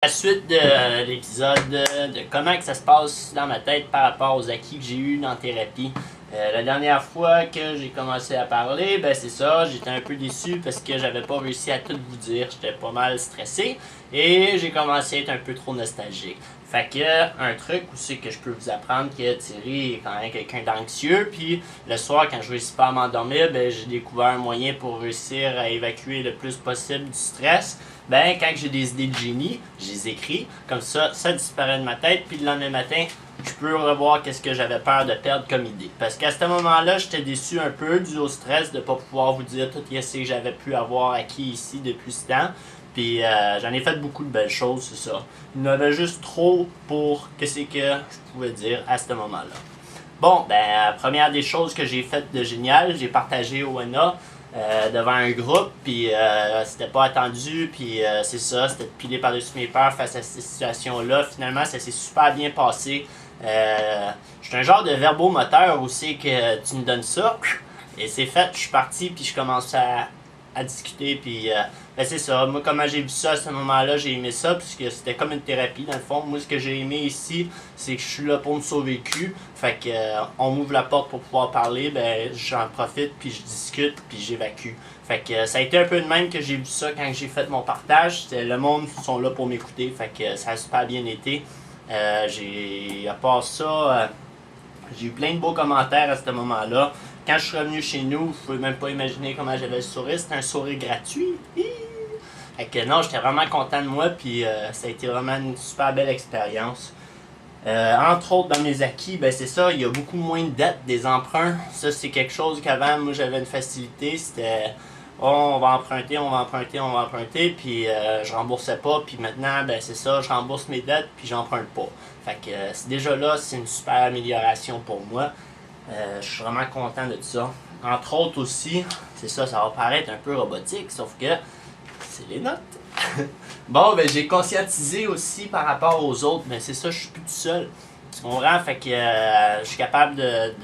La suite de l'épisode de comment que ça se passe dans ma tête par rapport aux acquis que j'ai eu dans la thérapie. La dernière fois que j'ai commencé à parler, ben c'est ça, j'étais un peu déçu parce que j'avais pas réussi à tout vous dire, j'étais pas mal stressé et j'ai commencé à être un peu trop nostalgique. Fait que un truc aussi que je peux vous apprendre que Thierry est quand même quelqu'un d'anxieux, puis le soir quand je réussis pas à m'endormir, ben j'ai découvert un moyen pour réussir à évacuer le plus possible du stress. Ben, quand j'ai des idées de génie, je les écris, comme ça disparaît de ma tête, puis le lendemain matin, je peux revoir qu'est-ce que j'avais peur de perdre comme idée. Parce qu'à ce moment-là, j'étais déçu un peu dû au stress de ne pas pouvoir vous dire tout ce que j'avais pu avoir acquis ici depuis ce temps. Puis j'en ai fait beaucoup de belles choses, c'est ça. Il y en avait juste trop pour qu'est-ce que je pouvais dire à ce moment-là. Bon, ben, première des choses que j'ai faites de génial, j'ai partagé ONA devant un groupe, puis c'était pas attendu, puis c'est ça, c'était de piler par-dessus mes peurs face à cette situation-là. Finalement, ça s'est super bien passé. Je suis un genre de verbomoteur aussi que tu me donnes ça, et c'est fait, je suis parti, puis je commence à discuter, puis ben c'est ça. Moi, comment j'ai vu ça à ce moment-là, j'ai aimé ça, puisque c'était comme une thérapie, dans le fond. Moi, ce que j'ai aimé ici, c'est que je suis là pour me sauver le cul. Fait que on m'ouvre la porte pour pouvoir parler, ben j'en profite, puis je discute, puis j'évacue. Fait que ça a été un peu de même que j'ai vu ça quand j'ai fait mon partage. Le monde sont là pour m'écouter, fait que ça a super bien été. À part ça, j'ai eu plein de beaux commentaires à ce moment-là. Quand je suis revenu chez nous, vous pouvez même pas imaginer comment j'avais le sourire. C'était un sourire gratuit. Fait que non, j'étais vraiment content de moi, puis ça a été vraiment une super belle expérience. Entre autres, dans mes acquis, ben c'est ça, il y a beaucoup moins de dettes des emprunts. Ça, c'est quelque chose qu'avant, moi, j'avais une facilité. C'était, oh, on va emprunter, on va emprunter, on va emprunter, puis je remboursais pas. Puis maintenant, ben c'est ça, je rembourse mes dettes, puis j'emprunte pas. Fait que déjà là, c'est une super amélioration pour moi. Je suis vraiment content de ça. Entre autres aussi, c'est ça, ça va paraître un peu robotique, sauf que c'est les notes. Bon, ben j'ai conscientisé aussi par rapport aux autres, mais c'est ça, je suis plus tout seul. Tu comprends? Fait que je suis capable de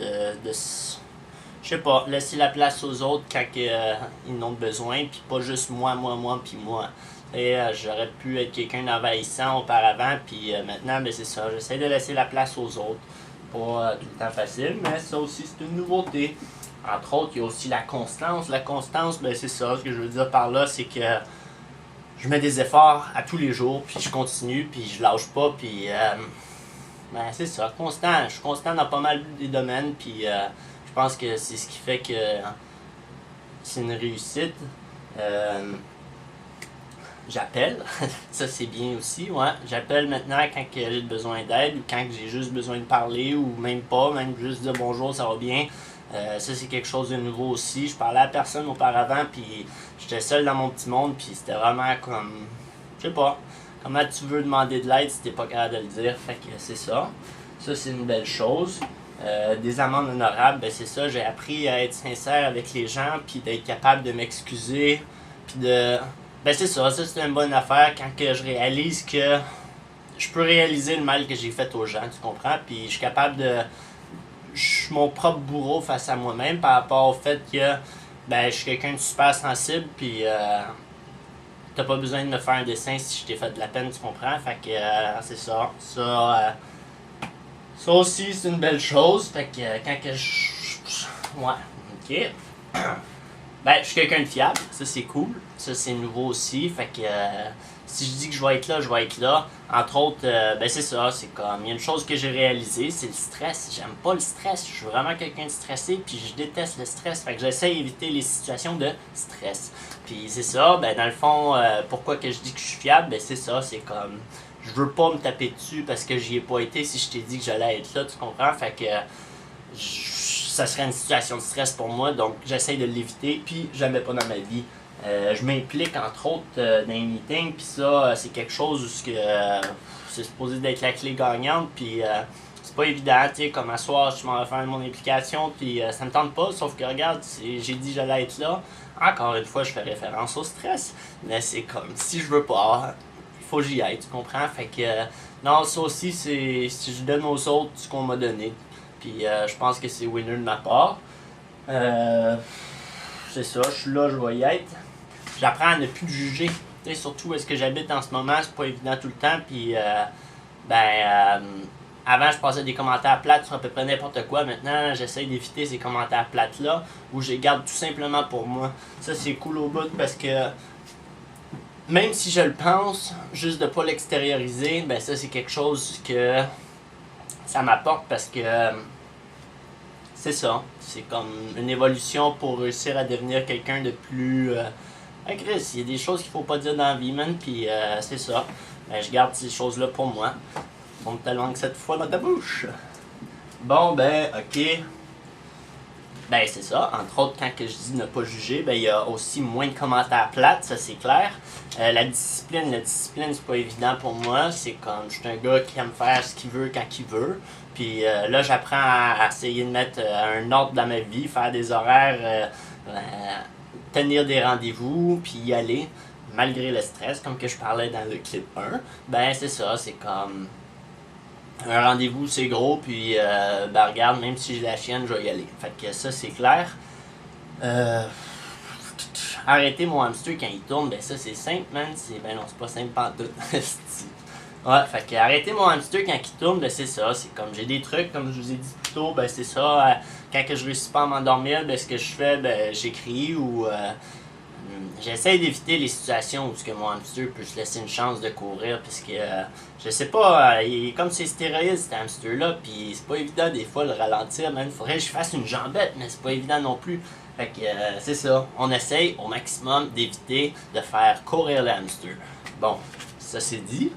je sais pas, laisser la place aux autres quand ils en ont besoin, puis pas juste moi, puis moi. Et j'aurais pu être quelqu'un d'envahissant auparavant, puis maintenant, ben c'est ça, j'essaie de laisser la place aux autres. Pas tout le temps facile, mais ça aussi c'est une nouveauté. Entre autres, il y a aussi la constance. La constance, ben c'est ça, ce que je veux dire par là, c'est que je mets des efforts à tous les jours, puis je continue, puis je lâche pas, puis ben c'est ça, constant. Je suis constant dans pas mal des domaines, puis je pense que c'est ce qui fait que c'est une réussite. J'appelle, ça c'est bien aussi, ouais. J'appelle maintenant quand j'ai besoin d'aide ou quand j'ai juste besoin de parler ou même pas, même juste dire bonjour, ça va bien. Ça c'est quelque chose de nouveau aussi. Je parlais à personne auparavant, puis j'étais seul dans mon petit monde, puis c'était vraiment comme, je sais pas, comment tu veux demander de l'aide si t'es pas capable de le dire. Fait que c'est ça. Ça c'est une belle chose. Des amendes honorables, ben c'est ça, j'ai appris à être sincère avec les gens, puis d'être capable de m'excuser, puis de... Ben c'est ça c'est une bonne affaire quand que je réalise que je peux réaliser le mal que j'ai fait aux gens, tu comprends? Puis je suis capable de... Je suis mon propre bourreau face à moi-même par rapport au fait que ben je suis quelqu'un de super sensible, puis t'as pas besoin de me faire un dessin si je t'ai fait de la peine, tu comprends? Fait que c'est ça. Ça aussi c'est une belle chose. Fait que quand que ouais, ok. Ben, je suis quelqu'un de fiable, ça c'est cool, ça c'est nouveau aussi, fait que si je dis que je vais être là, je vais être là. Entre autres, ben c'est ça, c'est comme, il y a une chose que j'ai réalisée, c'est le stress. J'aime pas le stress, je suis vraiment quelqu'un de stressé, puis je déteste le stress, fait que j'essaie d'éviter les situations de stress. Puis c'est ça, ben dans le fond, pourquoi que je dis que je suis fiable, ben c'est ça, c'est comme, je veux pas me taper dessus parce que j'y ai pas été si je t'ai dit que j'allais être là, tu comprends, fait que ça serait une situation de stress pour moi, donc j'essaie de l'éviter, puis jamais pas dans ma vie. Je m'implique entre autres dans les meetings, puis ça, c'est quelque chose où c'est supposé d'être la clé gagnante, puis c'est pas évident, tu sais, comme à soir, je m'en vais faire mon implication, puis ça me tente pas, sauf que regarde, j'ai dit que j'allais être là. Encore une fois, je fais référence au stress, mais c'est comme, si je veux pas, il faut que j'y aille, tu comprends? Fait que, non, ça aussi, c'est si je donne aux autres ce qu'on m'a donné. Puis je pense que c'est winner de ma part. C'est ça, je suis là, je vais y être. J'apprends à ne plus juger. sais, surtout où est-ce que j'habite en ce moment, c'est pas évident tout le temps, puis avant, je passais des commentaires plates sur à peu près n'importe quoi. Maintenant, j'essaie d'éviter ces commentaires plates-là, où je les garde tout simplement pour moi. Ça, c'est cool au bout parce que même si je le pense, juste de pas l'extérioriser, ben ça, c'est quelque chose que ça m'apporte parce que c'est ça. C'est comme une évolution pour réussir à devenir quelqu'un de plus... Chris, il y a des choses qu'il faut pas dire dans la vie, man, puis c'est ça. Ben, je garde ces choses-là pour moi. Monte ta langue cette fois dans ta bouche. Bon, ben, ok. Ben, c'est ça. Entre autres, quand que je dis ne pas juger, ben, il y a aussi moins de commentaires plates, ça c'est clair. La discipline, c'est pas évident pour moi. C'est comme, je suis un gars qui aime faire ce qu'il veut quand il veut. Puis là, j'apprends à essayer de mettre un ordre dans ma vie, faire des horaires, tenir des rendez-vous, puis y aller, malgré le stress, comme que je parlais dans le clip 1. Ben, c'est ça, c'est comme... Un rendez-vous, c'est gros, puis ben regarde, même si j'ai la chienne, je vais y aller. Fait que ça, c'est clair. Arrêter mon hamster quand il tourne, ben ça, c'est simple, man. Ben non, c'est pas simple pantoute. Ouais, fait que arrêter mon hamster quand il tourne, ben c'est ça. C'est comme, j'ai des trucs, comme je vous ai dit plus tôt, ben c'est ça. Quand que je réussis pas à m'endormir, ben ce que je fais, ben j'écris ou... j'essaie d'éviter les situations où que mon hamster peut se laisser une chance de courir parce que je sais pas, il est comme ses stéroïdes cet hamster là, puis c'est pas évident des fois le ralentir, man. Faudrait que je fasse une jambette, mais c'est pas évident non plus. Fait que c'est ça, on essaye au maximum d'éviter de faire courir le hamster. Bon, ça c'est dit.